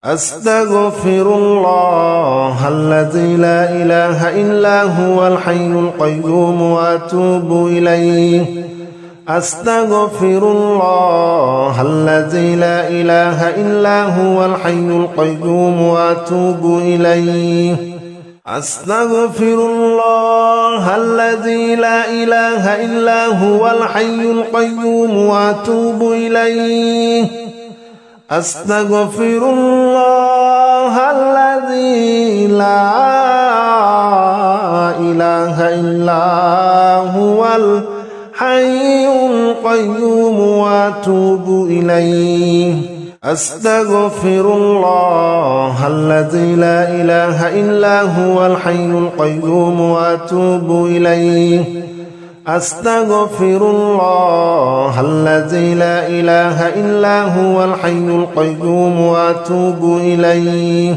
أستغفر الله الذي لا إله إلا هو الحي القيوم وأتوب إليه أستغفر الله الذي لا إله إلا هو الحي القيوم وأتوب إليه أستغفر الله الذي لا إله إلا هو الحي القيوم وأتوب إليه أستغفر الله الذي لا إله إلا هو الحي القيوم وأتوب إليه أستغفر الله الذي لا إله إلا هو الحي القيوم وأتوب إليه أستغفر الله الذي لا إله إلا هو الحي القيوم وأتوب إليه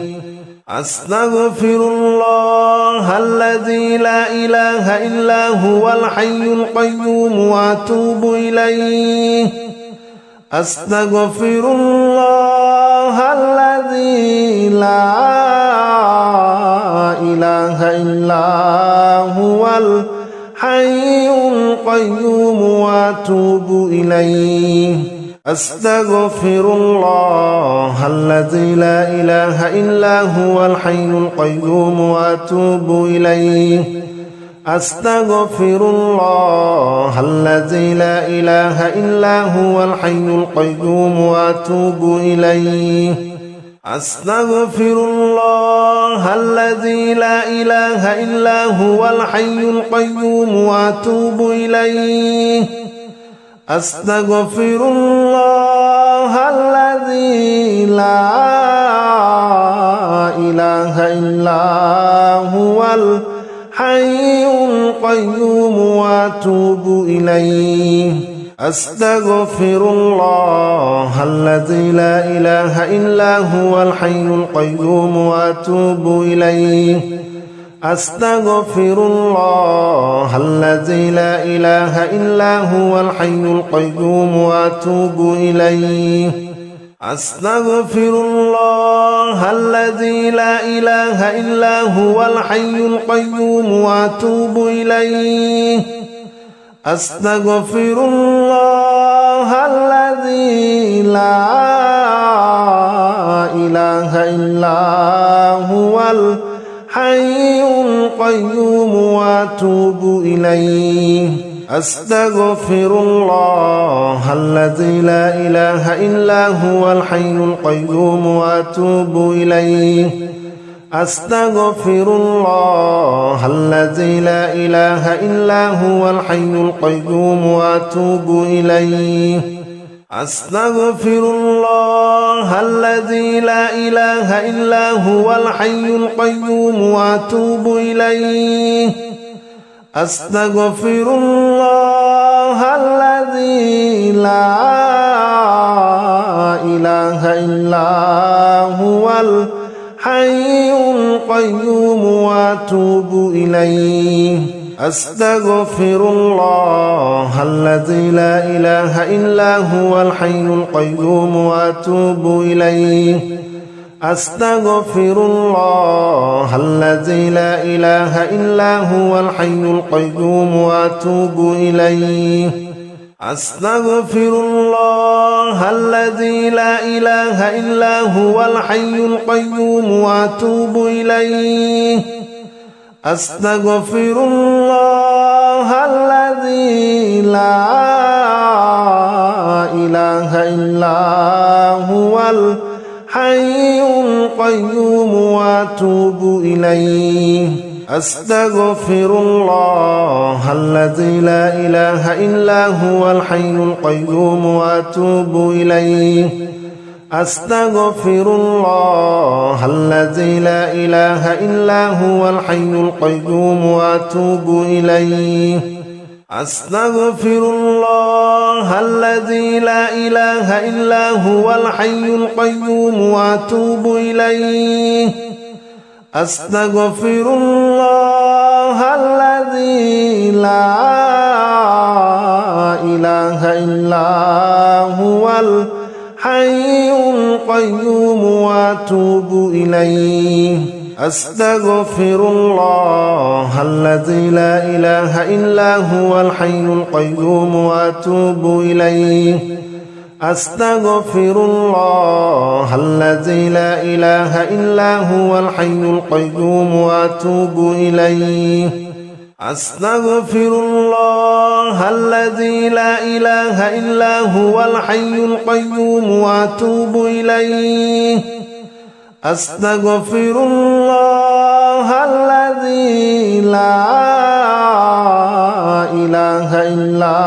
أستغفر الله الذي لا إله إلا هو الحي القيوم وأتوب إليه أستغفر الله الذي لا إله إلا هو الحي القيوم وأتوب إليه أستغفر الله الذي لا إله إلا هو الحي القيوم وأتوب إليه أستغفر الله الذي لا إله إلا هو الحي القيوم وأتوب إليه أستغفر الله الذي لا إله إلا هو الحي القيوم وأتوب إليه أستغفر الله الذي لا إله إلا هو الحي القيوم وأتوب إليه أستغفر الله الذي لا إله إلا هو الحي القيوم وأتوب إليه أستغفر الله الذي لا إله إلا هو الحي القيوم وأتوب إليه أستغفر الله الذي لا إله إلا هو الحي القيوم وأتوب إليه أستغفر الله الذي لا إله إلا هو الحي القيوم وأتوب إليه أستغفر الله الذي لا إله إلا هو الحي القيوم وأتوب إليه أستغفر الله الذي لا إله إلا هو الحي القيوم وأتوب إليه أستغفر الله الذي لا إله إلا هو الحي القيوم وأتوب إليه أستغفر الله الذي لا إله إلا هو الحي القيوم وأتوب إليه أستغفر الله الذي لا إله إلا هو الحي القيوم وأتوب إليه أستغفر الله الذي لا إله إلا هو الحي القيوم وأتوب إليه أستغفر الله الذي لا إله إلا هو الحي القيوم وأتوب إليه أستغفر الله الذي لا إله إلا هو الحي القيوم وأتوب إليه أستغفر الله الذي لا إله إلا هو الحي القيوم وأتوب إليه أستغفر الله الذي لا إله إلا هو الحي القيوم وأتوب إليه أستغفر الله الذي لا إله إلا هو الحي القيوم وأتوب إليه أستغفر الله الذي لا إله إلا هو الحي القيوم وأتوب إليه أستغفر الله الذي لا إله إلا هو الحي القيوم وأتوب إليه أستغفر الله الذي لا إله إلا هو الحي القيوم وأتوب إليه أستغفر الله الذي لا إله إلا هو الحي القيوم وأتوب إليه أستغفر الله الذي لا إله إلا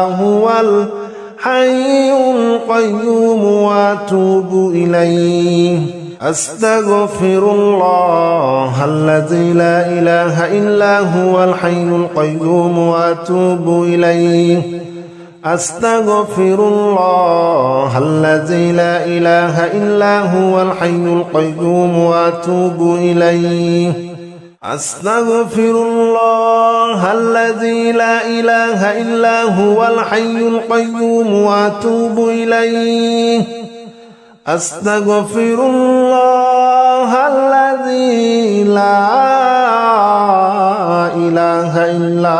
هو الحي القيوم وأتوب إليه أستغفر الله الذي لا إله إلا هو الحي القيوم وأتوب إليه أستغفر الله الذي لا إله إلا هو الحي القيوم وأتوب إليه أستغفر الله الذي لا إله إلا هو الحي القيوم وأتوب إليه أستغفر الله الذي لا إله إلا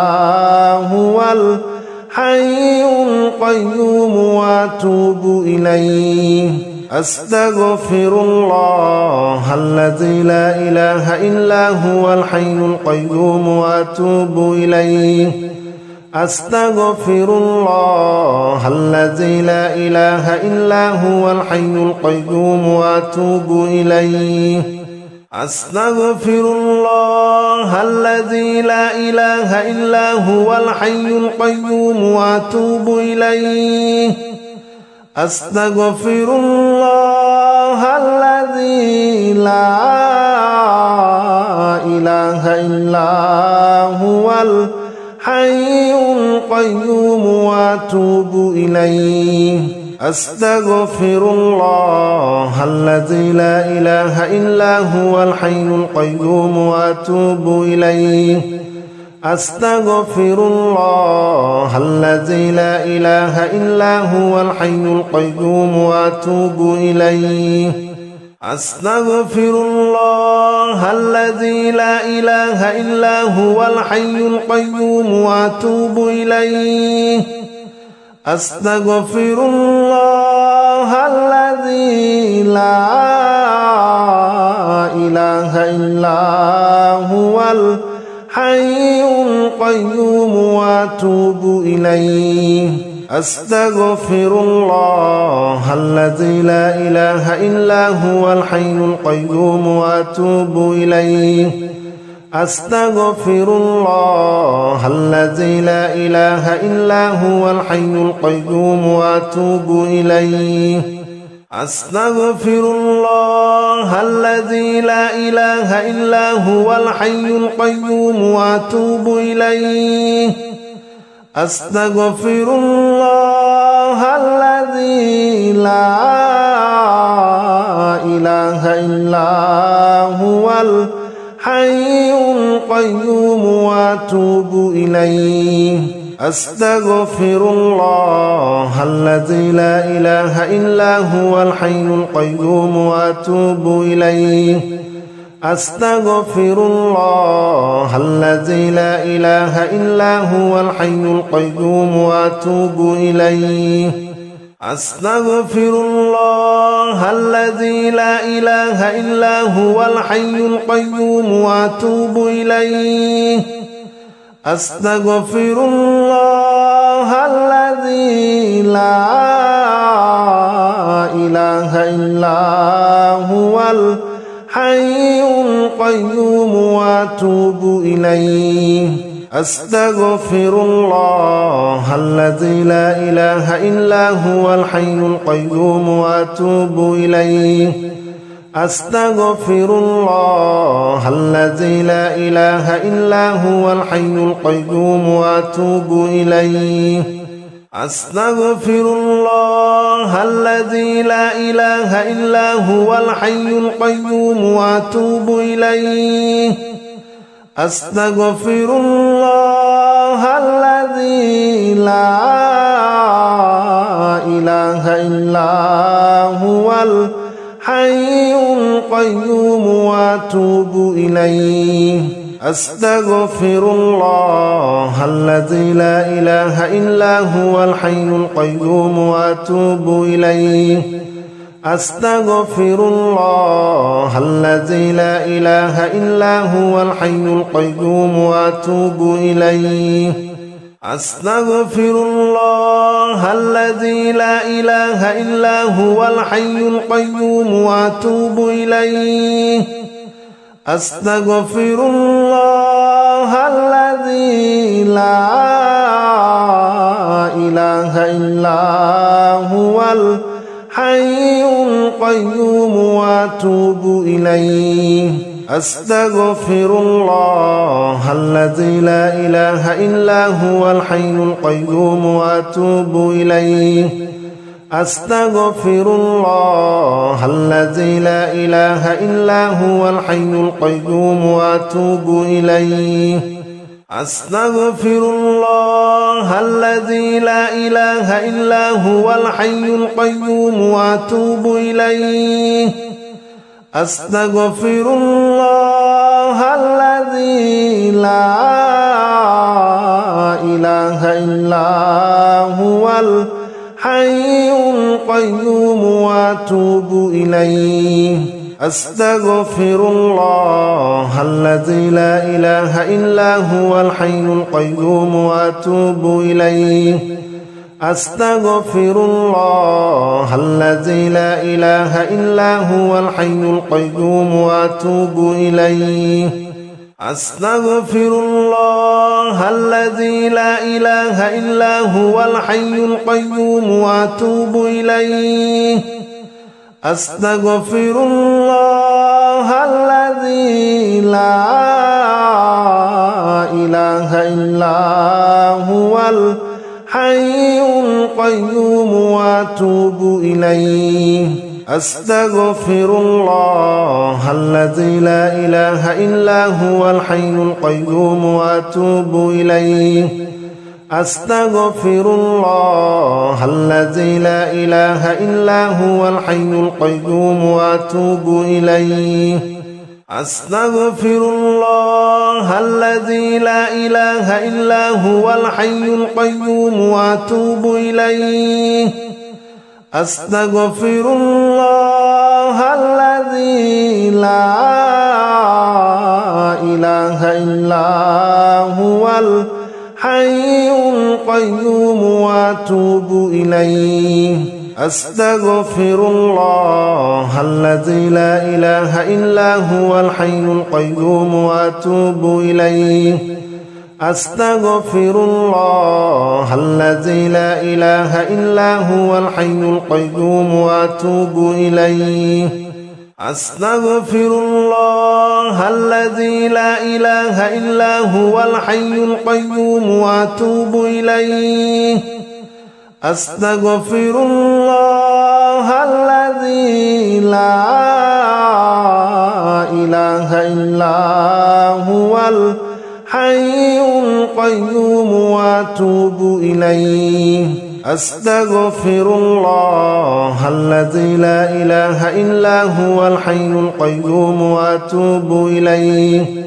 هو الحي القيوم وأتوب إليه أستغفر الله الذي لا إله إلا هو الحي القيوم وأتوب إليه أستغفر الله الذي لا إله إلا هو الحي القيوم وأتوب إليه أستغفر الله الذي لا إله إلا هو الحي القيوم وأتوب إليه أستغفر الله الذي لا إله إلا هو الحي القيوم وأتوب إليه أستغفر الله الذي لا إله إلا هو الحي القيوم وأتوب إليه أستغفر الله الذي لا إله إلا هو الحي القيوم وأتوب إليه أستغفر الله الذي لا إله إلا هو الحي القيوم وأتوب إليه أستغفر الله الذي لا إله إلا هو الحي القيوم وأتوب إليه أستغفر الله الذي لا إله إلا هو الحي القيوم وأتوب إليه أستغفر الله الذي لا إله إلا هو الحي القيوم وأتوب إليه أستغفر الله الذي لا إله إلا هو الحي القيوم وأتوب إليه أستغفر الله الذي لا إله إلا هو الحي القيوم وأتوب إليه أستغفر الله الذي لا إله إلا هو الحي القيوم وأتوب إليه أستغفر الله الذي لا إله إلا هو الحي القيوم وأتوب إليه أستغفر الله الذي لا إله إلا هو الحي القيوم وأتوب إليه أستغفر الله الذي لا إله إلا هو الحي القيوم وأتوب إليه أستغفر الله الذي لا إله إلا هو الحي القيوم وأتوب إليه أستغفر الله الذي لا إله إلا هو الحي القيوم وأتوب إليه أستغفر الله الذي لا إله إلا هو الحي القيوم وأتوب إليه أستغفر الله الذي لا إله إلا هو الحي القيوم وأتوب إليه أستغفر الله الذي لا إله إلا هو الحي القيوم وأتوب إليه أستغفر الله الذي لا إله إلا هو الحي القيوم وأتوب إليه أستغفر الله الذي لا إله إلا هو الحي القيوم وأتوب إليه أستغفر الله الذي لا إله إلا هو الحي القيوم وأتوب إليه أستغفر الله الذي لا إله إلا هو الحي القيوم وأتوب إليه أستغفر الله الذي لا إله إلا هو الحي القيوم وأتوب إليه أستغفر الله الذي لا إله إلا هو الحي القيوم وأتوب إليه أستغفر الله الذي لا إله إلا هو الحي القيوم وأتوب إليه أستغفر الله الذي لا إله إلا هو الحي القيوم وأتوب إليه أستغفر الله الذي لا إله إلا هو الحي القيوم وأتوب إليه أستغفر الله الذي لا إله إلا هو الحي القيوم وأتوب إليه أستغفر الله الذي لا إله إلا هو الحي القيوم وأتوب إليه أستغفر الله الذي لا إله إلا هو الحي القيوم وأتوب إليه أستغفر الله الذي لا إله إلا هو الحي القيوم وأتوب إليه أستغفر الله الذي لا إله إلا هو الحي القيوم وأتوب إليه أستغفر الله الذي لا إله إلا هو الحي القيوم وأتوب إليه أستغفر الله الذي لا إله إلا هو الحي القيوم وأتوب إليه أستغفر الله الذي لا إله إلا هو الحي القيوم وأتوب إليه أستغفر الله الذي لا إله إلا هو الحي القيوم وأتوب إليه أستغفر الله الذي لا إله إلا هو الحي القيوم وأتوب إليه أستغفر الله الذي لا إله إلا هو الحي القيوم وأتوب إليه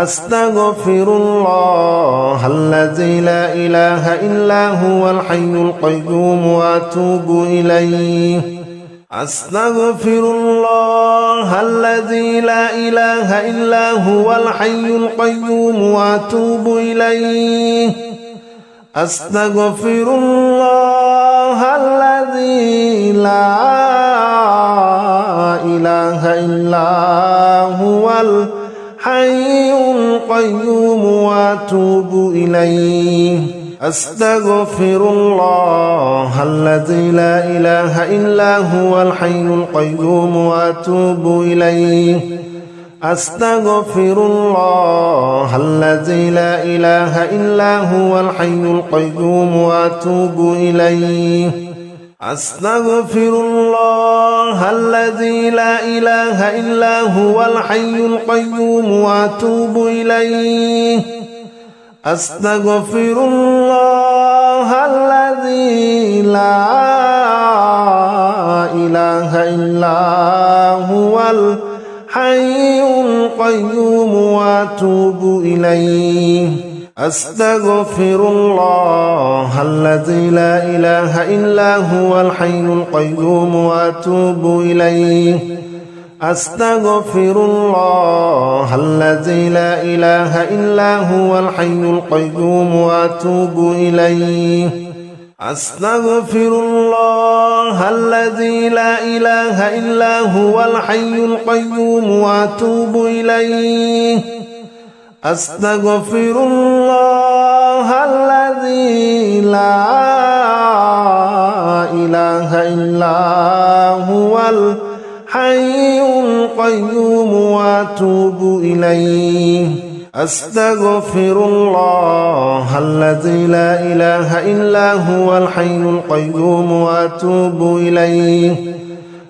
أستغفر الله الذي لا إله إلا هو الحي القيوم وأتوب إليه أستغفر الله الذي لا إله إلا هو الحي القيوم وأتوب إليه أستغفر الله الذي لا إله إلا هو الحي القيوم وأتوب إليه أستغفر الله الذي لا إله إلا هو الحي القيوم وأتوب إليه أستغفر الله الذي لا إله إلا هو الحي القيوم وأتوب إليه أستغفر الله الذي لا إله إلا هو الحي القيوم وأتوب إليه أستغفر الله الذي لا إله إلا هو الحي القيوم وأتوب إليه أستغفر الله الذي لا إله إلا هو الحي القيوم وأتوب إليه أستغفر الله الذي لا إله إلا هو الحي القيوم وأتوب إليه أستغفر الله الذي لا إله إلا هو الحي القيوم وأتوب إليه أستغفر الله الذي لا إله إلا هو الحي القيوم وأتوب إليه أستغفر الله الذي لا إله إلا هو الحي القيوم وأتوب إليه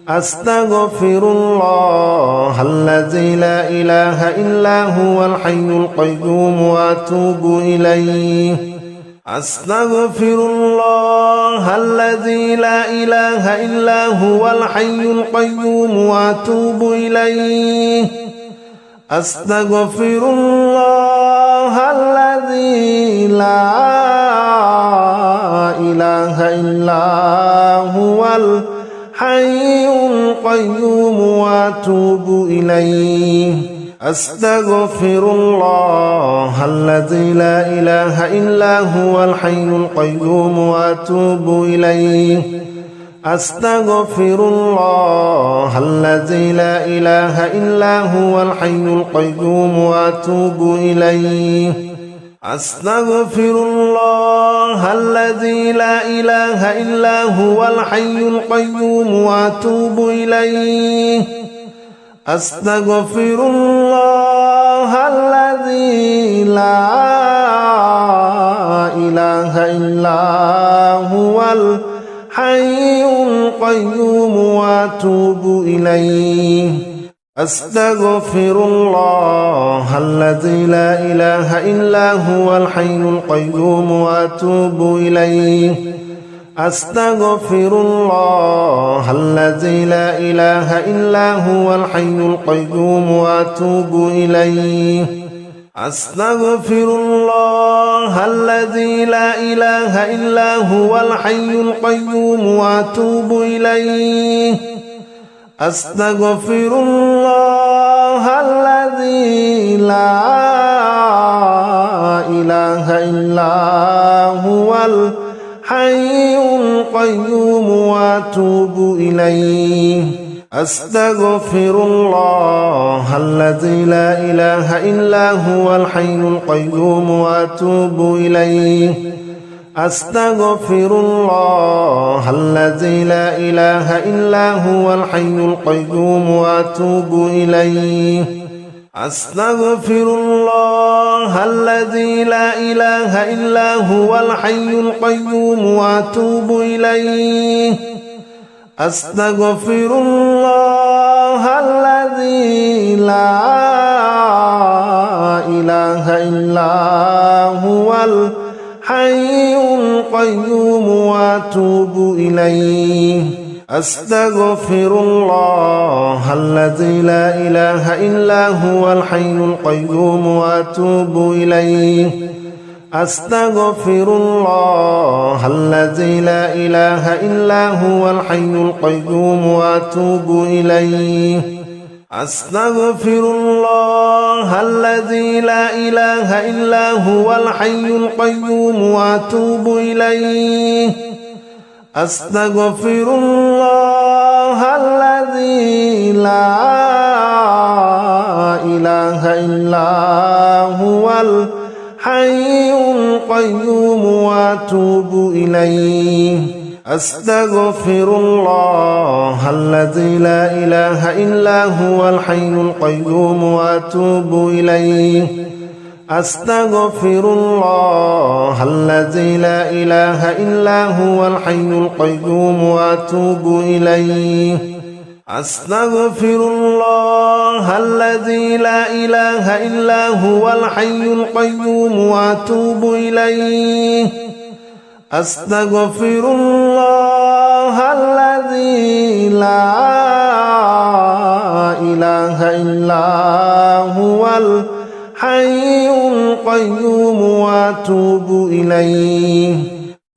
أستغفر الله الذي لا إله إلا هو الحي القيوم وأتوب إليه أستغفر الله الذي لا إله إلا هو الحي القيوم وأتوب إليه أستغفر الله الذي لا إله إلا هو الحي القيوم وأتوب إليه أستغفر الله الذي لا إله إلا هو الحي القيوم وأتوب إليه أستغفر الله الذي لا إله إلا هو الحي القيوم وأتوب إليه أستغفر الله الذي لا إله إلا هو الحي القيوم وأتوب إليه أستغفر الله الذي لا إله إلا هو الحي القيوم وأتوب إليه أستغفر الله الذي لا إله إلا هو الحي القيوم وأتوب إليه أستغفر الله الذي لا إله إلا هو الحي القيوم وأتوب إليه أستغفر الله الذي لا إله إلا هو الحي القيوم وأتوب إليه أستغفر الله الذي لا إله إلا هو الحي القيوم وأتوب إليه أستغفر الله الذي لا إله إلا هو الحي القيوم وأتوب إليه أستغفر الله الذي لا إله إلا هو الحي القيوم وأتوب إليه أستغفر الله الذي لا إله إلا هو الحي القيوم وأتوب إليه أستغفر الله الذي لا إله إلا هو الحي القيوم وأتوب إليه أستغفر الله الذي لا إله إلا هو الحي القيوم وأتوب إليه أستغفر الله الذي لا إله إلا هو الحي القيوم وأتوب إليه أستغفر الله الذي لا إله إلا هو الحي القيوم وأتوب إليه أستغفر الله الذي لا إله إلا هو الحي القيوم وأتوب إليه أستغفر الله الذي لا إله إلا هو الحي القيوم وأتوب إليه أستغفر الله الذي لا إله إلا هو الحي القيوم وأتوب إليه أستغفر الله الذي لا إله إلا هو الحي القيوم وأتوب إليه أستغفر الله الذي الذي لا إله إلا هو الحي القيوم وأتوب إليه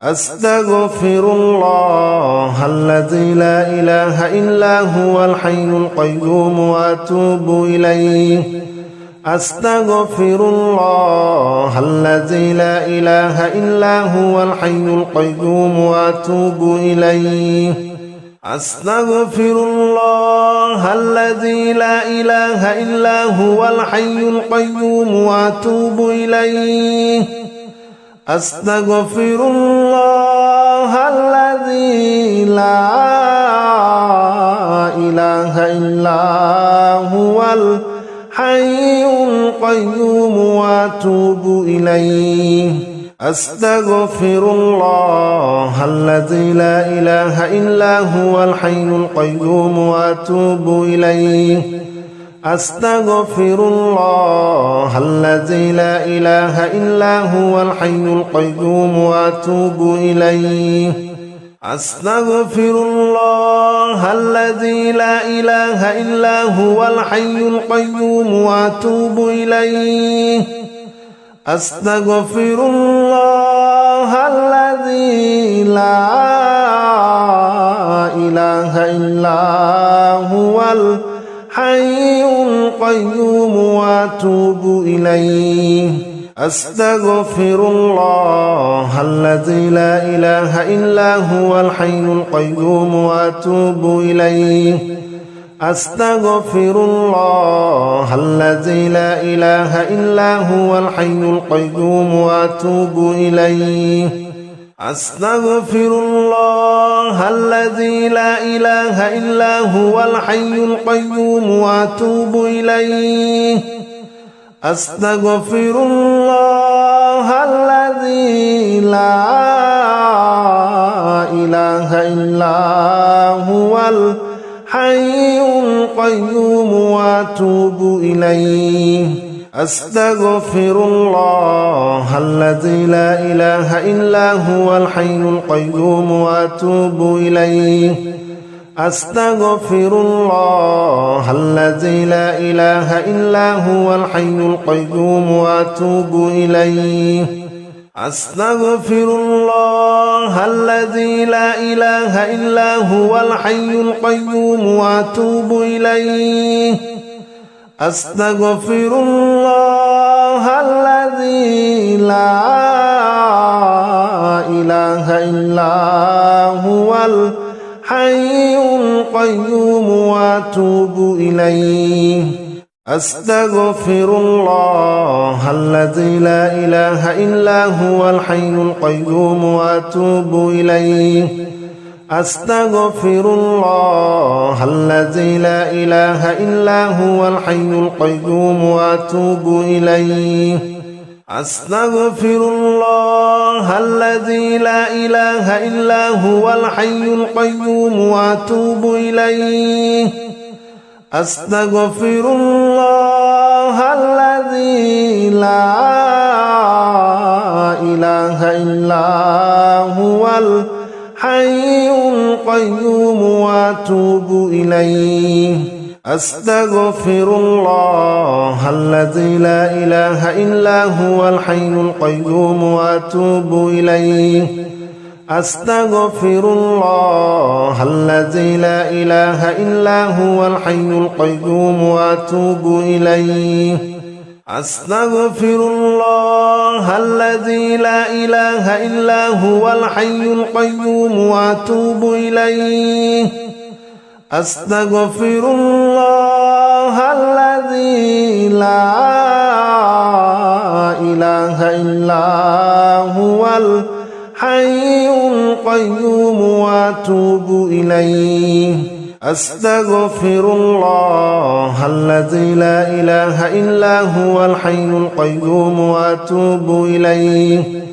أستغفر الله الذي لا إله إلا هو الحي القيوم وأتوب إليه أستغفر الله الذي لا إله إلا هو الحي القيوم وأتوب إليه أستغفر الله الذي لا إله إلا هو الحي القيوم وأتوب إليه أستغفر الله الذي لا إله إلا هو الحي القيوم وأتوب إليه أستغفر الله الذي لا إله إلا هو الحي القيوم وأتوب إليه أستغفر الله الذي لا إله إلا هو الحي القيوم وأتوب إليه أستغفر الله الذي لا إله إلا هو الحي القيوم وأتوب إليه أستغفر الله الذي لا إله إلا هو الحي القيوم وأتوب إليه أستغفر الله الذي لا إله إلا هو الحي القيوم وأتوب إليه أستغفر الله الذي لا إله إلا هو الحي القيوم وأتوب إليه أستغفر الله الذي لا إله إلا هو الحي القيوم وأتوب إليه أستغفر الله الذي لا إله إلا هو الحي القيوم وأتوب إليه أستغفر الله الذي لا إله إلا هو الحي القيوم وأتوب إليه أستغفر الله الذي لا إله إلا هو الحي القيوم وأتوب إليه أستغفر الله الذي لا إله إلا هو الحي القيوم وأتوب إليه أستغفر الله الذي لا إله إلا هو الحي القيوم وأتوب إليه أستغفر الله الذي لا إله إلا هو الحي القيوم وأتوب إليه أستغفر الله الذي لا إله إلا هو الحي القيوم وأتوب إليه أستغفر الله الذي لا إله إلا هو الحي القيوم وأتوب إليه أستغفر الله الذي لا إله إلا هو الحي القيوم وأتوب إليه أستغفر الله الذي لا إله إلا هو الحي القيوم وأتوب إليه أستغفر الله الذي لا إله إلا هو الحي القيوم وأتوب إليه أستغفر الله الذي لا إله إلا هو الحي القيوم وأتوب إليه أستغفر الله الذي لا إله إلا هو الحي القيوم وأتوب إليه أستغفر الله الذي لا إله إلا هو الحي القيوم وأتوب إليه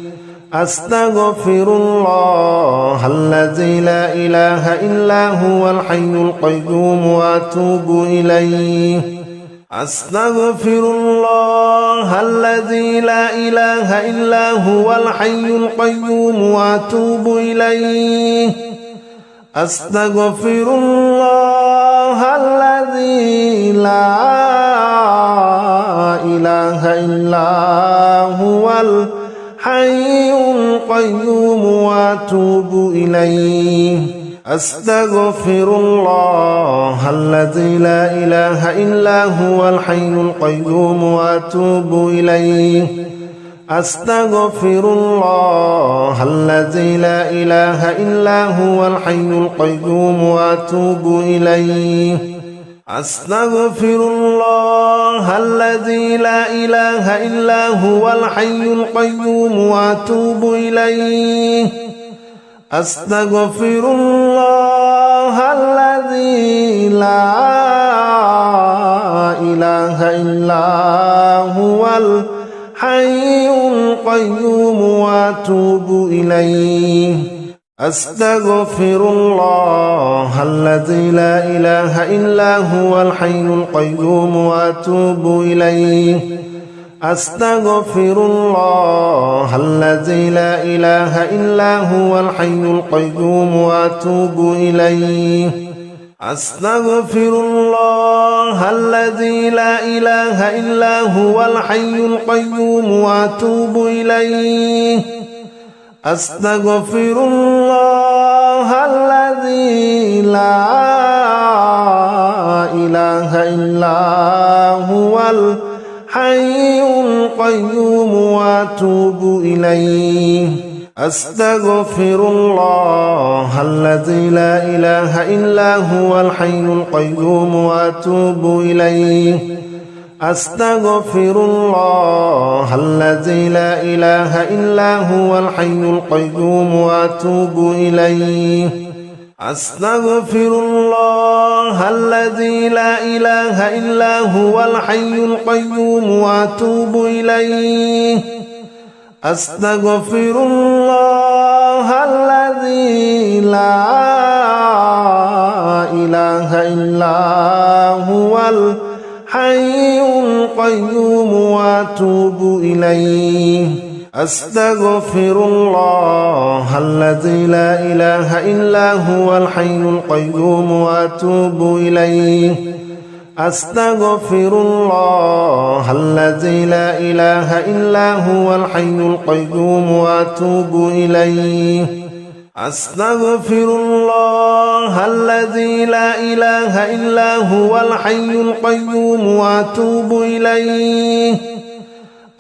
أستغفر الله الذي لا إله إلا هو الحي القيوم وأتوب إليه أستغفر الله الذي لا إله إلا هو الحي القيوم وأتوب إليه أستغفر الله الذي لا إله إلا هو الحي القيوم وأتوب إليه أستغفر الله الذي لا إله إلا هو الحي القيوم وأتوب إليه أستغفر الله الذي لا إله إلا هو الحي القيوم وأتوب إليه أستغفر الله الذي لا إله إلا هو الحي القيوم وأتوب إليه أستغفر الله الذي لا إله إلا هو الحي القيوم وأتوب إليه أستغفر الله الذي لا إله إلا هو الحي القيوم وأتوب إليه أستغفر الله الذي لا إله إلا هو الحي القيوم وأتوب إليه أستغفر الله الذي لا إله إلا هو الحي القيوم وأتوب إليه أستغفر الله الذي لا إله إلا هو الحي القيوم وأتوب إليه أستغفر الله الذي لا إله إلا هو الحي القيوم وأتوب إليه أستغفر الله الذي لا إله إلا هو الحي القيوم وأتوب إليه أستغفر الله الذي لا إله إلا هو الحي القيوم وأتوب إليه أستغفر الله الذي لا إله إلا هو الحي القيوم وأتوب إليه أستغفر الله الذي لا إله إلا هو الحي القيوم وأتوب إليه أستغفر الله الذي لا إله إلا هو الحي القيوم وأتوب إليه أستغفر الله الذي لا إله إلا هو الحي القيوم وأتوب إليه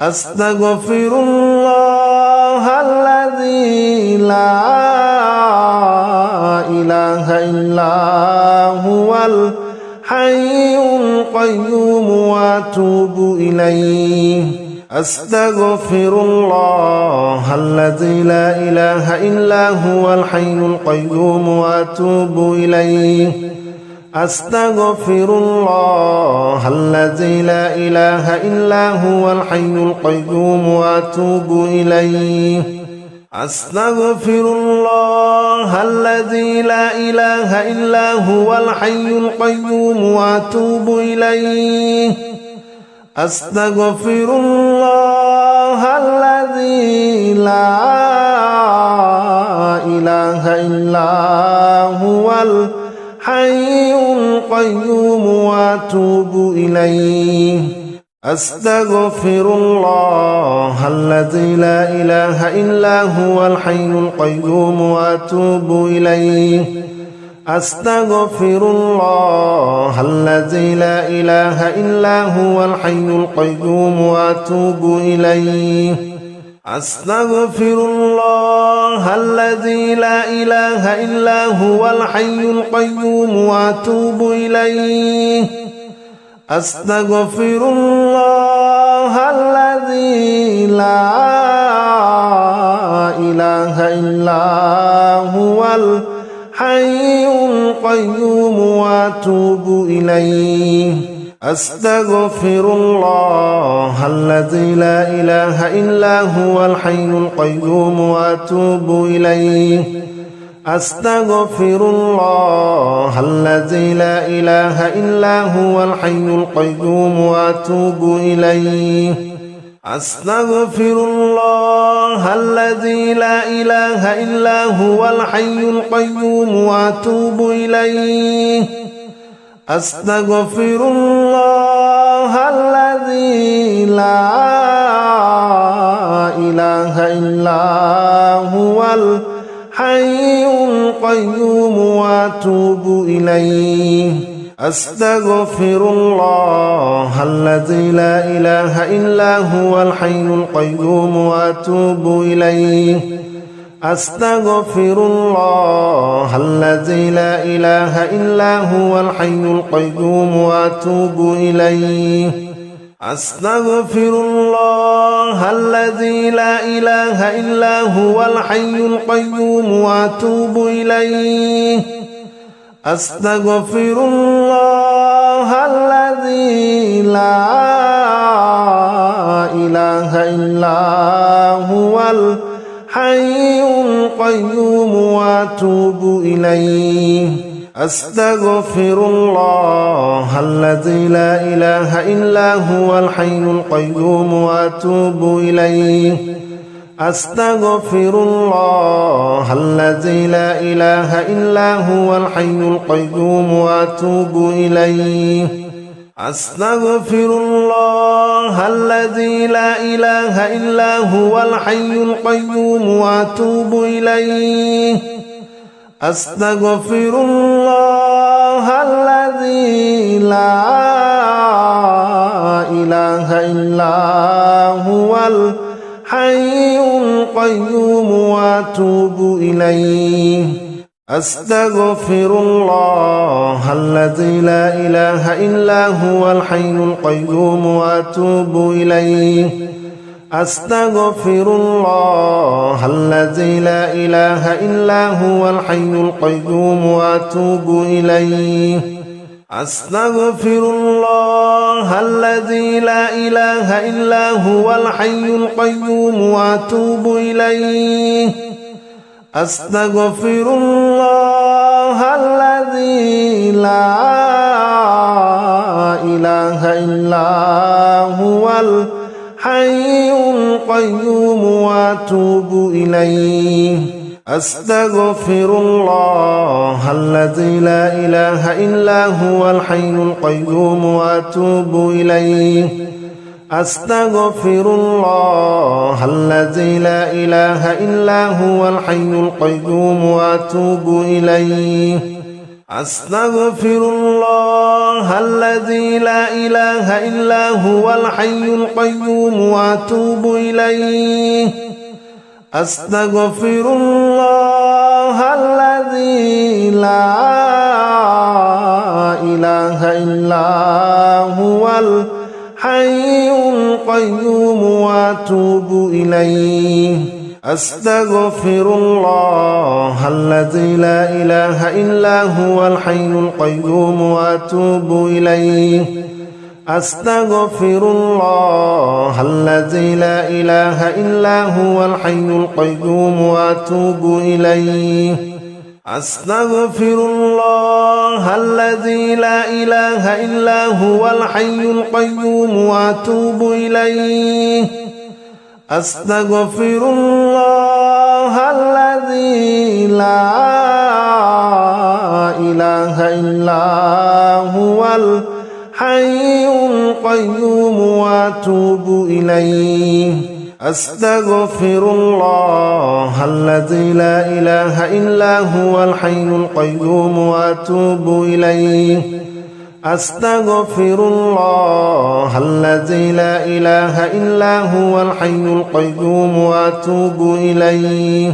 أستغفر الله الذي لا إله إلا هو الحي القيوم وأتوب إليه أستغفر الله الذي لا إله إلا هو الحي القيوم وأتوب إليه أستغفر الله الذي لا إله إلا هو الحي القيوم وأتوب إليه أستغفر الله الذي لا إله إلا هو الحي القيوم وأتوب إليه أستغفر الله الذي لا إله إلا هو الحي القيوم وأتوب إليه أستغفر الله الذي لا إله إلا هو الحي القيوم وأتوب إليه أستغفر الله الذي لا إله إلا هو الحي القيوم وأتوب إليه أستغفر الله الذي لا إله إلا هو الحي القيوم وأتوب إليه أستغفر الله الذي لا إله إلا هو الحي القيوم وأتوب إليه أستغفر الله الذي لا إله إلا هو الحي القيوم وأتوب إليه أستغفر الله الذي لا إله إلا هو الحي القيوم وأتوب إليه أستغفر الله الذي لا إله إلا هو الحي القيوم وأتوب إليه أستغفر الله الذي لا إله إلا هو الحي القيوم وأتوب إليه أستغفر الله الذي لا إله إلا هو الحي القيوم وأتوب إليه أستغفر الله الذي لا إله إلا هو الحي القيوم وأتوب إليه أستغفر الله الذي لا إله إلا هو الحي القيوم وأتوب إليه أستغفر الله الذي لا إله إلا هو الحي القيوم وأتوب إليه أستغفر الله الذي لا إله إلا هو الحي القيوم وأتوب إليه أستغفر الله الذي لا إله إلا هو الحي القيوم وأتوب إليه أستغفر الله الذي لا إله إلا هو الحي القيوم وأتوب إليه أستغفر الله الذي لا إله إلا هو الحي القيوم وأتوب إليه أستغفر الله الذي لا إله إلا هو الحي القيوم وأتوب إليه أستغفر الله الذي لا إله إلا هو الحي القيوم وأتوب إليه أستغفر الله الذي لا إله إلا هو الحي القيوم وأتوب إليه أستغفر الله الذي لا إله إلا هو الحي القيوم وأتوب إليه أستغفر الله الذي لا إله إلا هو الحي القيوم وأتوب إليه أستغفر الله الذي لا إله إلا هو الحي القيوم وأتوب إليه أستغفر الله الذي لا إله إلا هو الحي القيوم وأتوب إليه أستغفر الله الذي لا إله إلا هو الحي القيوم وأتوب إليه أستغفر الله الذي لا إله إلا هو الحي القيوم وأتوب إليه أستغفر الله الذي لا إله إلا هو الحي القيوم وأتوب إليه أستغفر الله الذي لا إله إلا هو الحي القيوم وأتوب إليه أستغفر الله الذي لا إله إلا هو الحي القيوم وأتوب إليه أستغفر الله الذي لا إله إلا هو الحي القيوم وأتوب إليه أستغفر الله الذي لا إله إلا هو الحي القيوم وأتوب إليه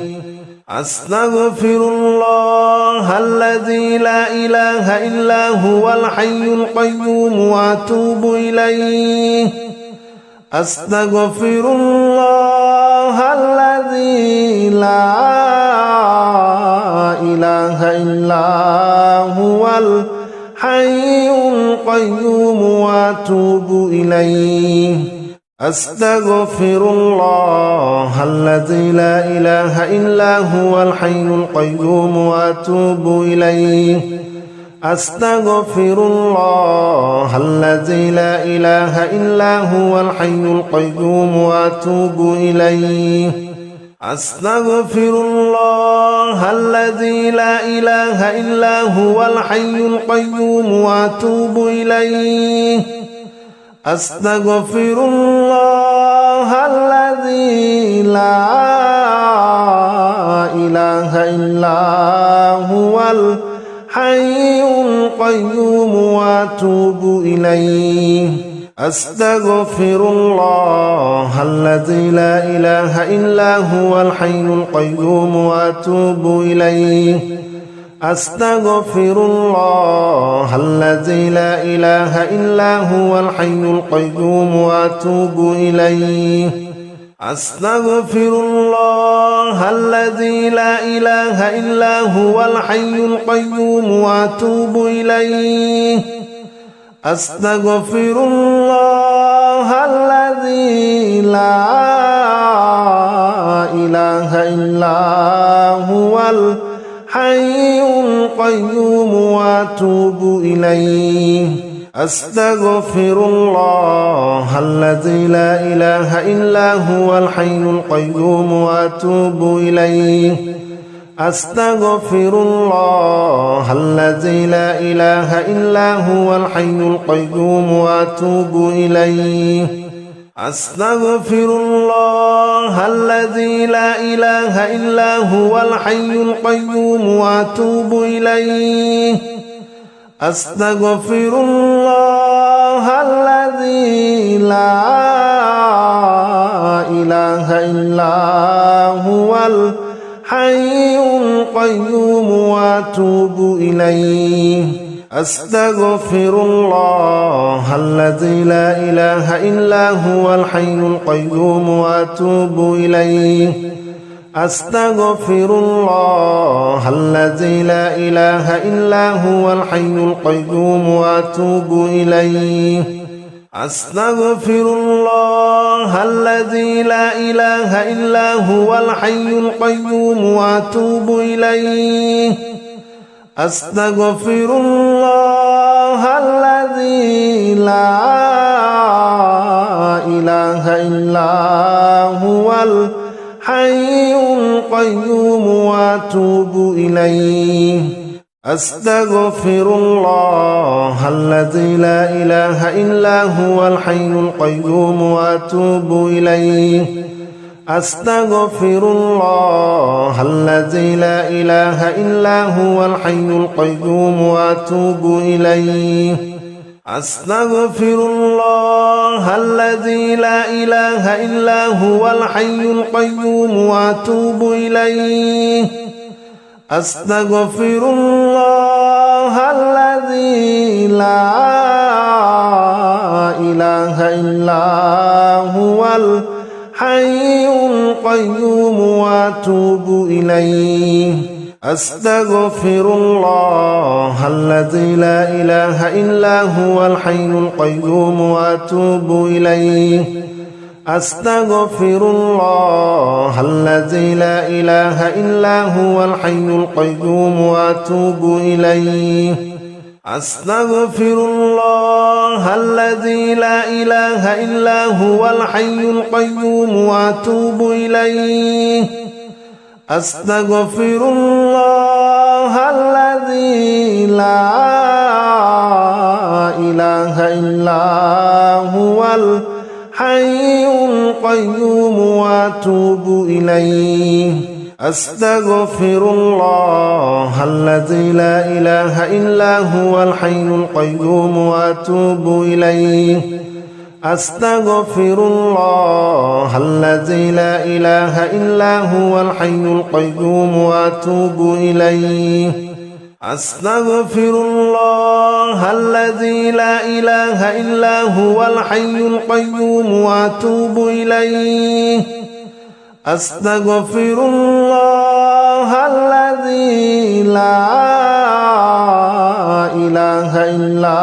أستغفر الله الذي لا إله إلا هو الحي القيوم وأتوب إليه أستغفر الله الذي لا إله إلا هو الحي القيوم وأتوب إليه أستغفر الله الذي لا إله إلا هو الحي القيوم وأتوب إليه أستغفر الله الذي لا إله إلا هو الحي القيوم وأتوب إليه أستغفر الله الذي لا إله إلا هو الحي القيوم وأتوب إليه أستغفر الله الذي لا إله إلا هو الحي القيوم وأتوب إليه أستغفر الله الذي لا إله إلا هو الحي القيوم وأتوب إليه أستغفر الله الذي لا إله إلا هو الحي القيوم وأتوب إليه أستغفر الله الذي لا إله إلا هو الحي القيوم وأتوب إليه أستغفر الله الذي لا إله إلا هو الحي القيوم وأتوب إليه أستغفر الله الذي لا إله إلا هو الحي القيوم وأتوب إليه أستغفر الله الذي لا إله إلا هو الحي القيوم وأتوب إليه أستغفر الله الذي لا إله إلا هو الحي القيوم وأتوب إليه أستغفر الله الذي لا إله إلا هو الحي القيوم وأتوب إليه أستغفر الله الذي لا إله إلا هو الحي القيوم وأتوب إليه أستغفر الله الذي لا إله إلا هو الحي القيوم وأتوب إليه أستغفر الله الذي لا إله إلا هو الحي القيوم وأتوب إليه أستغفر الله الذي لا إله إلا هو الحي القيوم وأتوب إليه أستغفر الله الذي لا إله إلا هو الحي القيوم وأتوب إليه أستغفر الله الذي لا إله إلا هو الحي القيوم وأتوب إليه أستغفر الله الذي لا إله إلا هو الحي القيوم وأتوب إليه أستغفر الله الذي لا إله إلا هو الحي القيوم وأتوب إليه أستغفر الله الذي لا إله إلا هو الحي القيوم وأتوب إليه أستغفر الله الذي لا إله إلا هو الحي القيوم وأتوب إليه أستغفر الله الذي لا إله إلا هو الحي القيوم وأتوب إليه أستغفر الله الذي لا إله إلا هو الحي القيوم وأتوب إليه أستغفر الله الذي لا إله إلا هو الحي القيوم وأتوب إليه أستغفر الله الذي لا إله إلا هو الحي القيوم وأتوب إليه أستغفر الله الذي لا إله إلا هو الحي القيوم وأتوب إليه أستغفر الله الذي لا إله إلا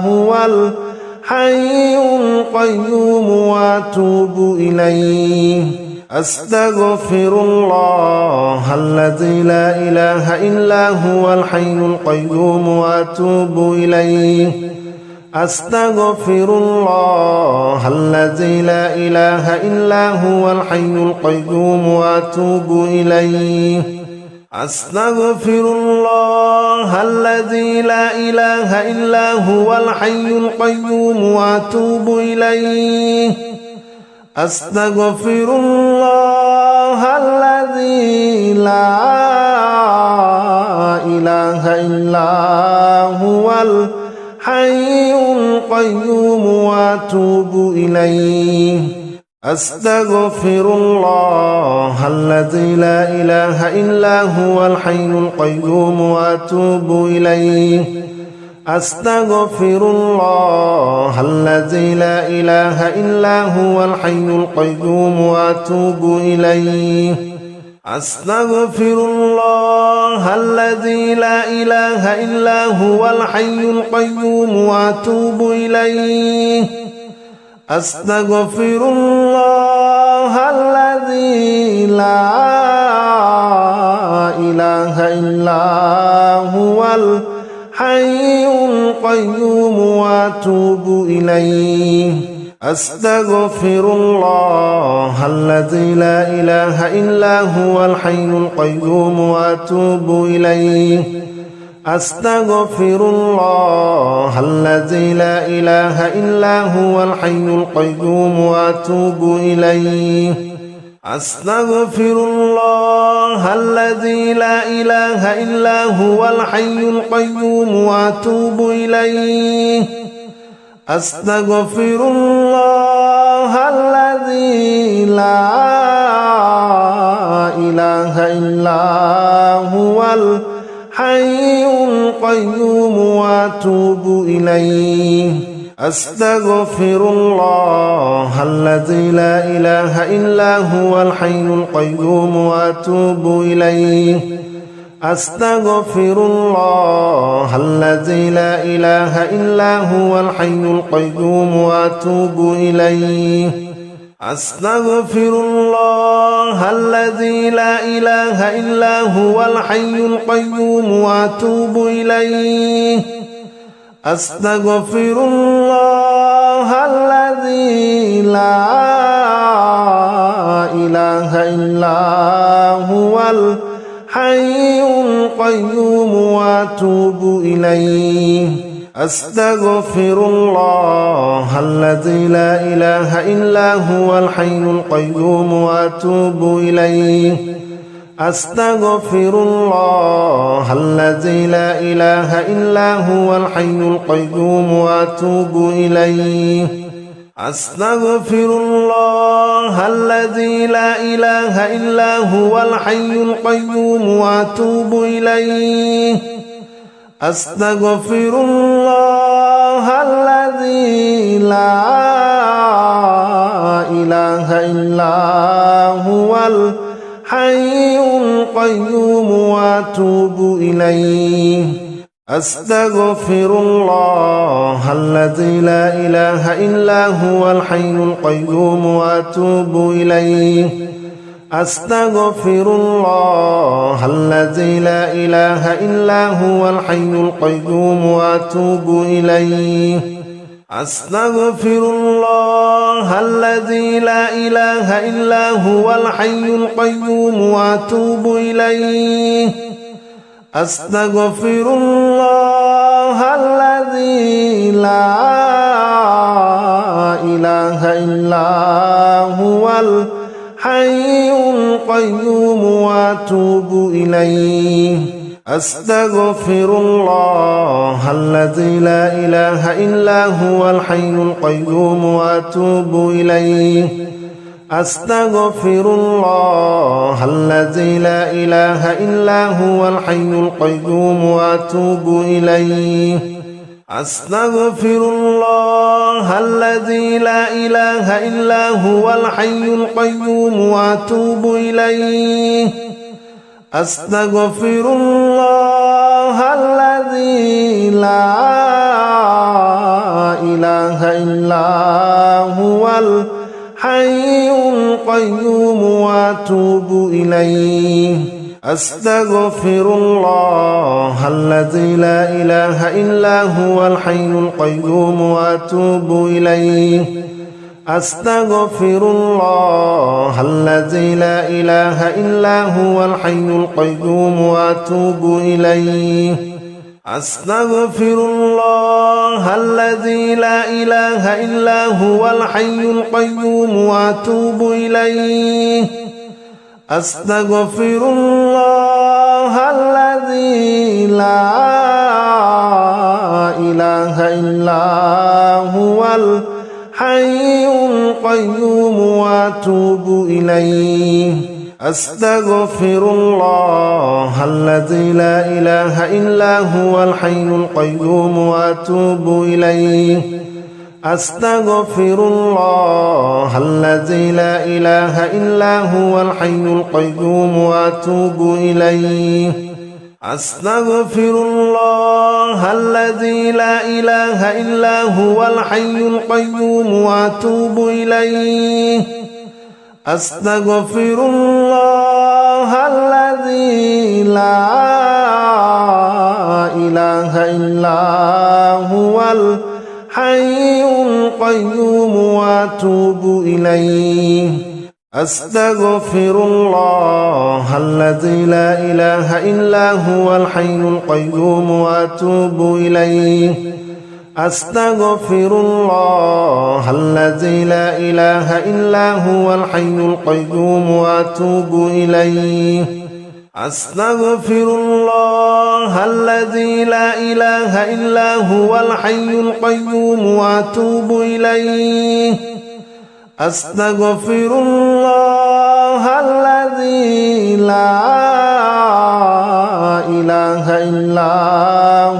هو الحي القيوم وأتوب إليه أستغفر الله الذي لا إله إلا هو الحي القيوم وأتوب إليه أستغفر الله الذي لا إله إلا هو الحي القيوم وأتوب إليه أستغفر الله الذي لا إله إلا هو الحي القيوم وأتوب إليه أستغفر الله الذي لا إله إلا هو الحي القيوم وأتوب إليه أستغفر الله الذي لا إله إلا هو الحي القيوم وأتوب إليه أستغفر الله الذي لا إله إلا هو الحي القيوم وأتوب إليه أستغفر الله الذي لا إله إلا هو الحي القيوم وأتوب إليه أستغفر الله الذي لا إله إلا هو الحي القيوم وأتوب إليه أستغفر الله الذي لا إله إلا هو الحي القيوم وأتوب إليه أستغفر الله الذي لا إله إلا هو الحي القيوم وأتوب إليه أستغفر الله الذي لا إله إلا هو الحي القيوم وأتوب إليه أستغفر الله الذي لا إله إلا هو الحي القيوم وأتوب إليه أستغفر الله الذي لا إله إلا هو الحي القيوم وأتوب إليه أستغفر الله الذي لا إله إلا هو الحي القيوم وأتوب إليه أستغفر الله الذي لا إله إلا هو الحي القيوم وأتوب إليه أستغفر الله الذي لا إله إلا هو الحي القيوم وأتوب إليه أستغفر الله الذي لا إله إلا هو الحي القيوم وأتوب إليه أستغفر الله الذي لا إله إلا هو الحي القيوم وأتوب إليه أستغفر الله الذي لا إله إلا هو الحي القيوم وأتوب إليه أستغفر الله الذي لا إله إلا هو الحي القيوم وأتوب إليه أستغفر الله الذي لا إله إلا هو الحي القيوم وأتوب إليه أستغفر الله الذي لا إله إلا هو الحي القيوم وأتوب إليه أستغفر الله الذي لا إله إلا هو الحي القيوم وأتوب إليه أستغفر الله الذي لا إله إلا هو الحي القيوم وأتوب إليه أستغفر الله الذي لا إله إلا هو الحي القيوم وأتوب إليه أستغفر الله الذي لا إله إلا هو الحي القيوم وأتوب إليه أستغفر الله الذي لا إله إلا هو الحي القيوم وأتوب إليه أستغفر الله الذي لا إله إلا هو الحي القيوم وأتوب إليه أستغفر الله الذي لا إله إلا هو الحي القيوم وأتوب إليه أستغفر الله الذي لا إله إلا هو الحي القيوم وأتوب إليه أستغفر الله الذي لا إله إلا هو الحي القيوم وأتوب إليه أستغفر الله الذي لا إله إلا هو الحي القيوم وأتوب إليه أستغفر الله الذي لا إله إلا هو الحي القيوم وأتوب إليه أستغفر الله الذي لا إله إلا هو الحي القيوم وأتوب إليه أستغفر الله الذي لا إله إلا هو الحي القيوم وأتوب إليه أستغفر الله الذي لا إله إلا هو الحي القيوم وأتوب إليه أستغفر الله الذي لا إله إلا هو الحي القيوم وأتوب إليه أستغفر الله الذي لا إله إلا هو الحي القيوم وأتوب إليه أستغفر الله الذي لا إله إلا هو الحي القيوم وأتوب إليه أستغفر الله الذي لا إله إلا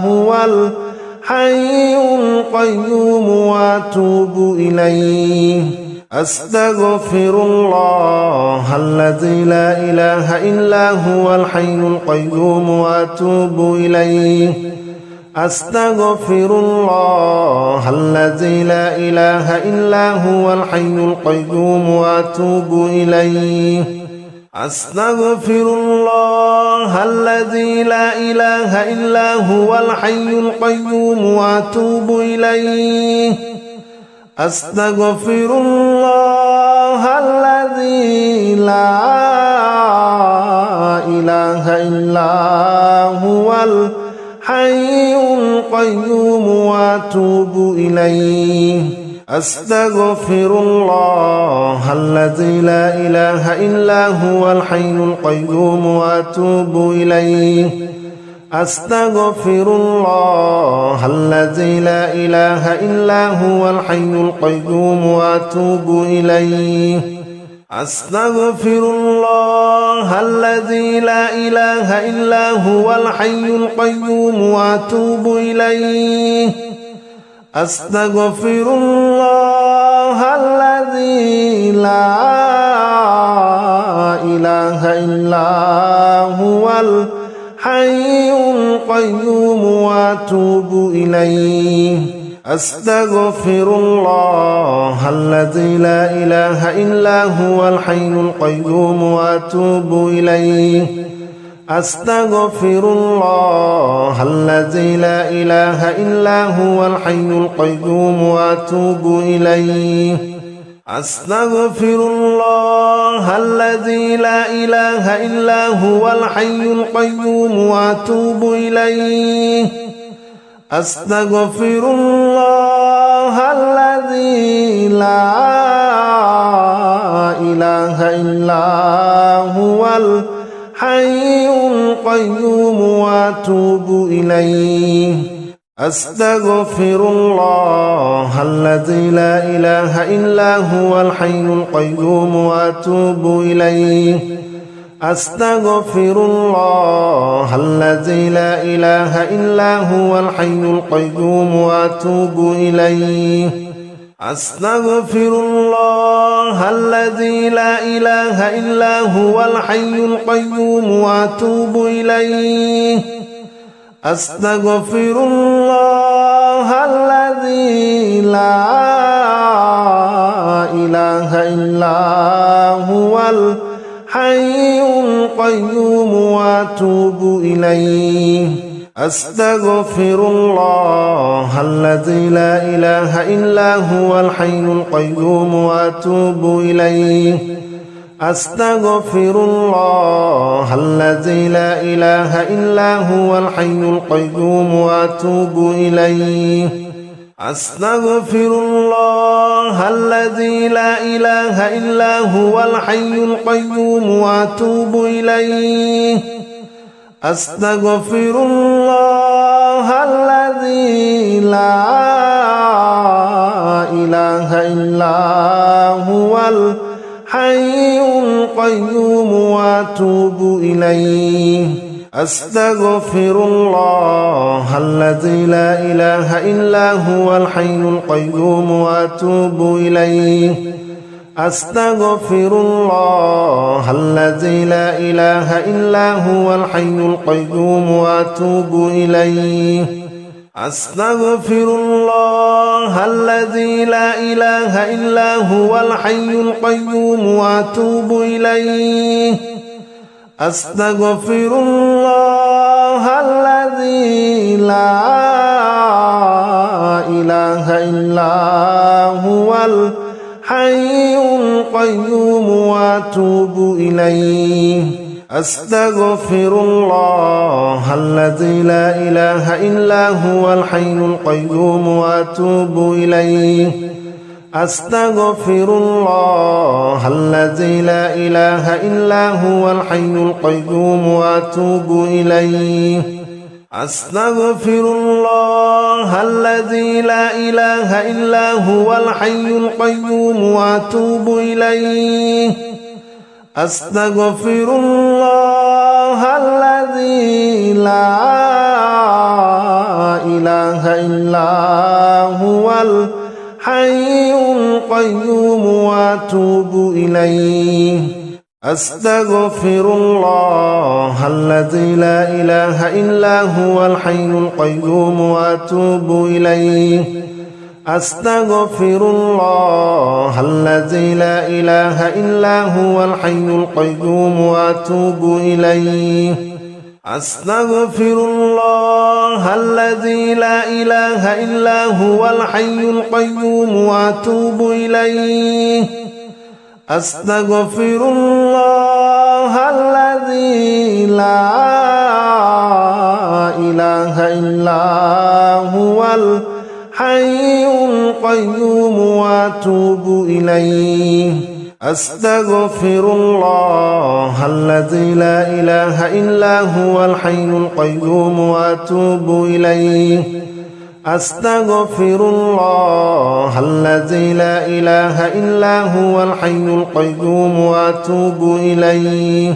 هو الحي القيوم وأتوب إليه أستغفر الله الذي لا إله إلا هو الحي القيوم وأتوب إليه أستغفر الله الذي لا إله إلا هو الحي القيوم وأتوب إليه أستغفر الله الذي لا إله إلا هو الحي القيوم وأتوب إليه أستغفر الله الذي لا إله إلا هو الحي القيوم وأتوب إليه أستغفر الله الذي لا إله إلا هو الحي القيوم وأتوب إليه أستغفر الله الذي لا إله إلا هو الحي القيوم وأتوب إليه أستغفر الله الذي لا إله إلا هو الحي القيوم وأتوب إليه أستغفر الله الذي لا إله إلا هو الحي القيوم وأتوب إليه أستغفر الله الذي لا إله إلا هو الحي القيوم وأتوب إليه أستغفر الله الذي لا إله إلا هو الحي القيوم وأتوب إليه أستغفر الله الذي لا إله إلا هو الحي القيوم وأتوب إليه أستغفر الله الذي لا إله إلا هو الحي القيوم وأتوب إليه أستغفر الله الذي لا إله إلا هو الحي القيوم وأتوب إليه أستغفر الله الذي لا إله إلا هو الحي القيوم وأتوب إليه أستغفر الله الذي لا إله إلا هو الحي القيوم وأتوب إليه أستغفر الله الذي لا إله وأتوب إليه أستغفر الله الذي لا إله إلا هو الحي القيوم وأتوب إليه أستغفر الله الذي لا إله إلا هو الحي القيوم وأتوب إليه أستغفر الله الذي لا إله إلا هو الحي القيوم وأتوب إليه أستغفر الله الذي لا إله إلا هو الحي القيوم وأتوب إليه أستغفر الله الذي لا إله إلا هو الحي القيوم وأتوب إليه أستغفر الله الذي لا إله إلا هو الحي القيوم وأتوب إليه أستغفر الله الذي لا إله إلا هو الحي القيوم وأتوب إليه أستغفر الله الذي لا إله إلا هو الحي القيوم وأتوب إليه أستغفر الله الذي لا إله إلا هو الحي القيوم وأتوب إليه أستغفر الله الذي لا إله إلا هو الحي القيوم وأتوب إليه أستغفر الله الذي لا إله إلا هو الحي القيوم وأتوب إليه أستغفر الله الذي لا إله إلا هو الحي القيوم وأتوب إليه أستغفر الله الذي لا إله إلا هو الحي القيوم وأتوب إليه أستغفر الله الذي لا إله إلا هو الحي القيوم وأتوب إليه أستغفر الله الذي لا إله إلا هو الحي القيوم وأتوب إليه أستغفر الله الذي لا إله إلا هو الحي القيوم وأتوب إليه أستغفر الله الذي لا إله إلا هو الحي القيوم وأتوب إليه أستغفر الله الذي لا إله إلا هو الحي القيوم وأتوب إليه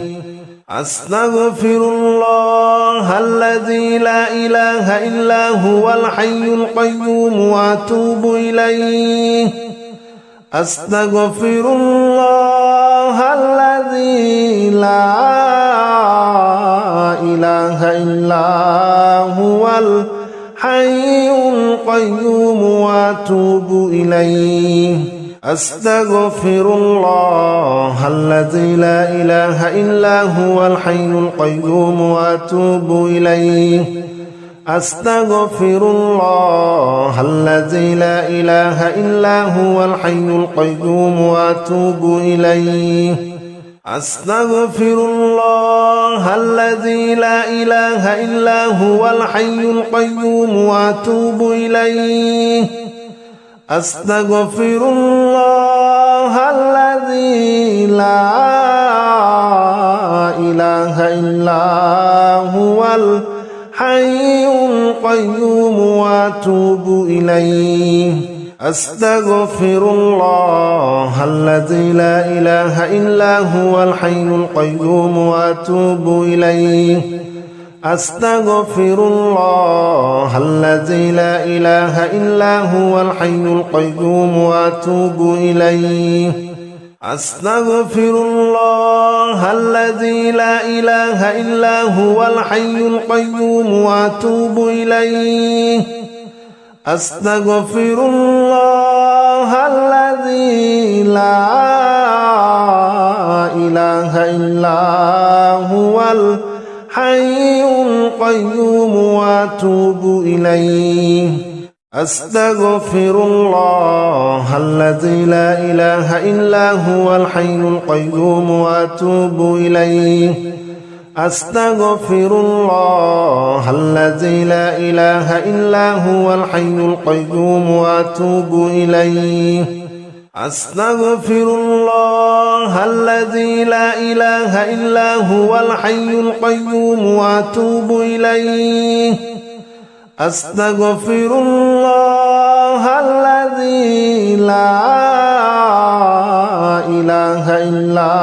أستغفر الله الذي لا إله إلا هو الحي القيوم وأتوب إليه أستغفر الله الذي لا إله إلا هو الحي القيوم وأتوب إليه أستغفر الله الذي لا إله إلا هو الحي القيوم وأتوب إليه أستغفر الله الذي لا إله إلا هو الحي القيوم وأتوب إليه أستغفر الله الذي لا إله إلا هو الحي القيوم وأتوب إليه أستغفر الله الذي لا إله إلا هو الحي القيوم وأتوب إليه أستغفر الله الذي لا إله إلا هو الحي القيوم وأتوب إليه أستغفر الله الذي لا إله إلا هو الحي القيوم وأتوب إليه أستغفر الله الذي لا إله إلا هو الحي القيوم وأتوب إليه أستغفر الله الذي لا إله إلا هو الحي أستغفر الله الذي لا إله إلا هو الحي القيوم وأتوب إليه أستغفر الله الذي لا إله إلا هو الحي القيوم وأتوب إليه أستغفر الله الذي لا إله إلا هو الحي القيوم وأتوب إليه أستغفر الله الذي لا إله إلا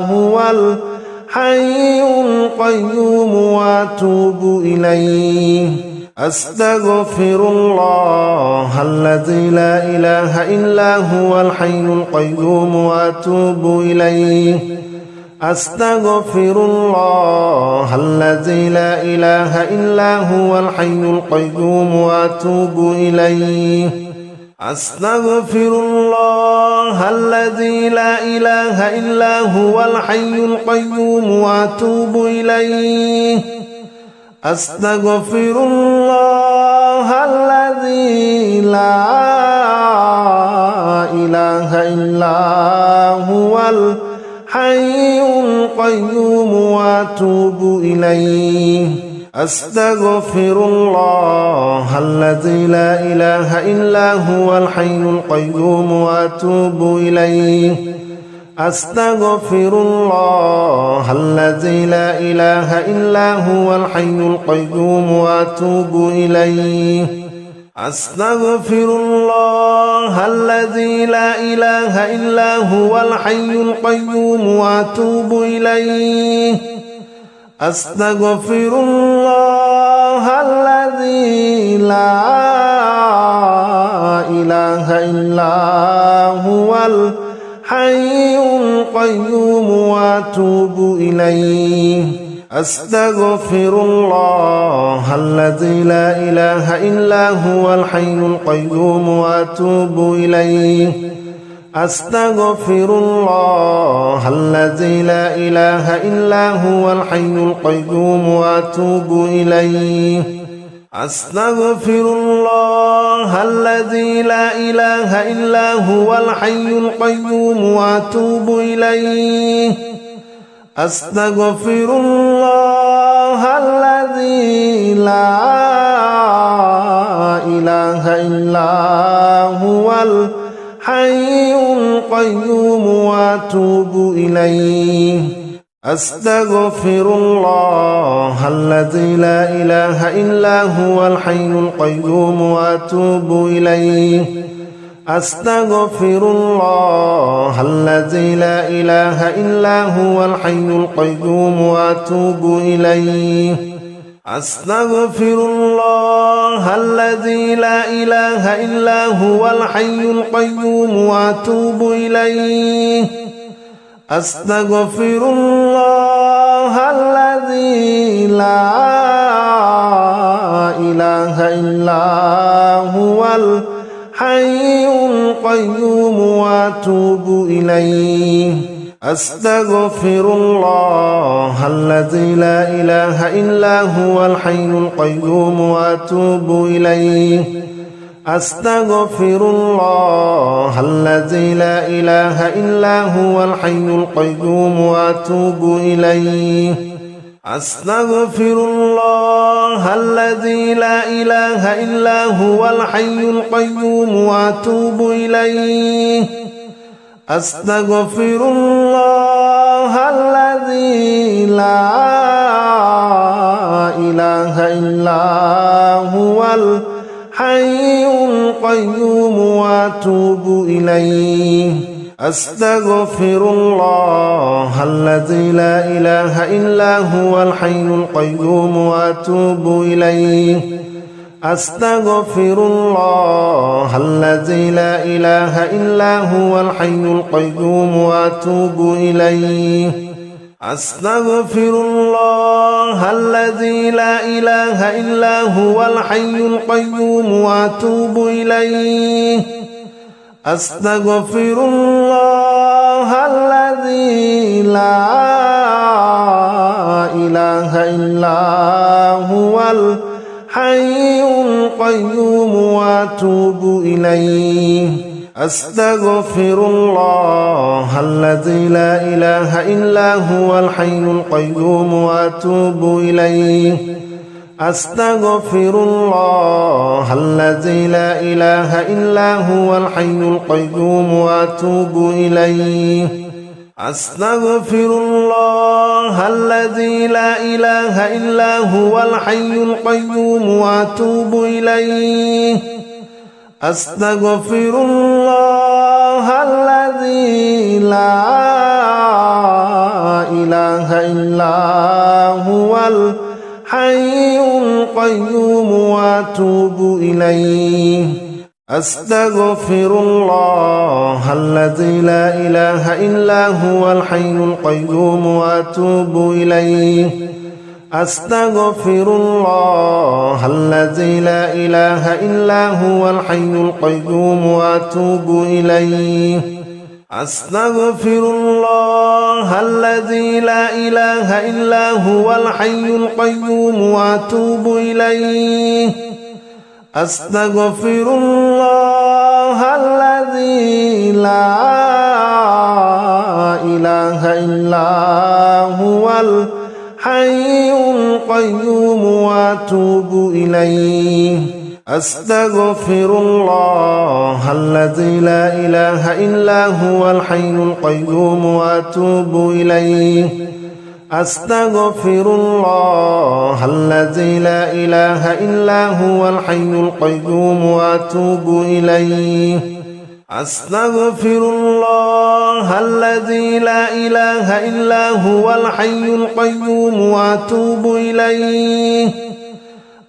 هو الحي القيوم وأتوب إليه أستغفر الله الذي لا إله إلا هو الحي القيوم وأتوب إليه أستغفر الله الذي لا إله إلا هو الحي القيوم وأتوب إليه أستغفر الله الذي لا إله إلا هو الحي القيوم وأتوب إليه أستغفر الله الذي لا إله إلا هو الحي القيوم وأتوب إليه أستغفر الله الذي لا إله إلا هو الحي القيوم وأتوب إليه أستغفر الله الذي لا إله إلا هو الحي القيوم وأتوب إليه أستغفر الله الذي لا إله إلا هو الحي القيوم وأتوب إليه أستغفر الله الذي لا إله إلا هو الحي القيوم وأتوب إليه أستغفر الله الذي لا إله إلا هو الحي القيوم وأتوب إليه أستغفر الله الذي لا إله إلا هو الحي القيوم وأتوب إليه أستغفر الله الذي لا إله إلا هو الحي القيوم وأتوب إليه أستغفر الله الذي لا إله إلا هو الحي القيوم وأتوب إليه أستغفر الله الذي لا إله إلا هو الحي القيوم وأتوب إليه أستغفر الله الذي لا إله إلا هو الحي القيوم وأتوب إليه أستغفر الله الذي لا إله إلا هو الحي القيوم وأتوب إليه أستغفر الله الذي لا إله إلا هو الحي القيوم وأتوب إليه أستغفر الله الذي لا إله إلا هو الحي القيوم وأتوب إليه أستغفر الله الذي لا إله إلا هو الحي القيوم وأتوب إليه أستغفر الله الذي لا إله إلا هو الحي القيوم وأتوب إليه أستغفر الله الذي لا إله إلا هو الحي القيوم وأتوب إليه أستغفر الله الذي لا إله إلا هو الحي القيوم وأتوب إليه أستغفر الله الذي لا إله إلا هو الحي القيوم وأتوب إليه أستغفر الله الذي لا إله إلا هو الحي القيوم وأتوب إليه أستغفر الله الذي لا إله إلا هو الحي القيوم وأتوب إليه أستغفر الله الذي لا إله إلا هو الحي القيوم وأتوب إليه أستغفر الله الذي لا إله إلا هو الحي القيوم وأتوب إليه أستغفر الله الذي لا إله إلا هو الحي القيوم وأتوب إليه أستغفر الله الذي لا إله إلا هو الحي القيوم وأتوب إليه أستغفر الله الذي لا إله إلا هو الحي القيوم وأتوب إليه أستغفر الله الذي لا إله إلا هو الحي القيوم وأتوب إليه أستغفر الله الذي لا إله إلا هو الحي القيوم وأتوب إليه أستغفر الله الذي لا إله إلا هو الحي القيوم وأتوب إليه أستغفر الله الذي لا إله إلا هو الحي القيوم وأتوب إليه أستغفر الله الذي لا إله إلا هو الحي القيوم وأتوب إليه أستغفر الله الذي لا إله إلا هو الحي القيوم وأتوب إليه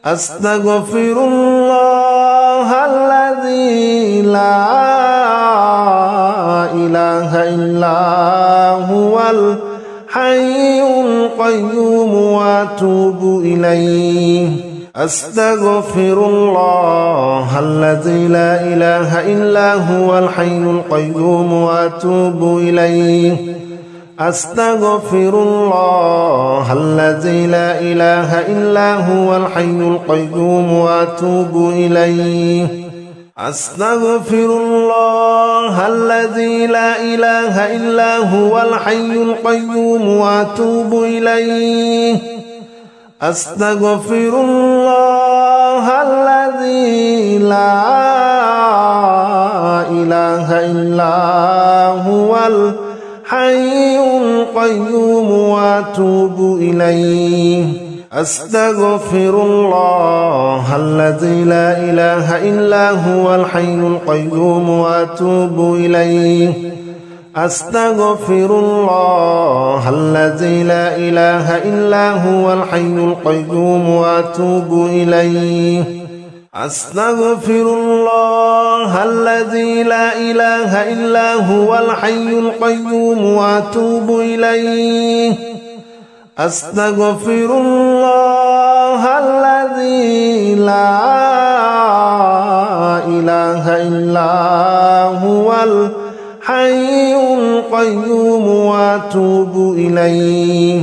أستغفر الله الذي لا إله إلا هو الحي القيوم وأتوب إليه أستغفر الله الذي لا إله إلا هو الحي القيوم وأتوب إليه أستغفر الله الذي لا إله إلا هو الحي القيوم وأتوب إليه أستغفر الله الذي لا إله إلا هو الحي القيوم وأتوب إليه أستغفر الله الذي لا إله إلا هو الحي القيوم وأتوب إليه أستغفر الله الذي لا إله إلا هو الحي القيوم وأتوب إليه أستغفر الله الذي لا إله إلا هو الحي القيوم وأتوب إليه أستغفر الله الذي لا إله إلا هو الحي القيوم وأتوب إليه أستغفر الله الذي لا إله إلا هو الحي القيوم وأتوب إليه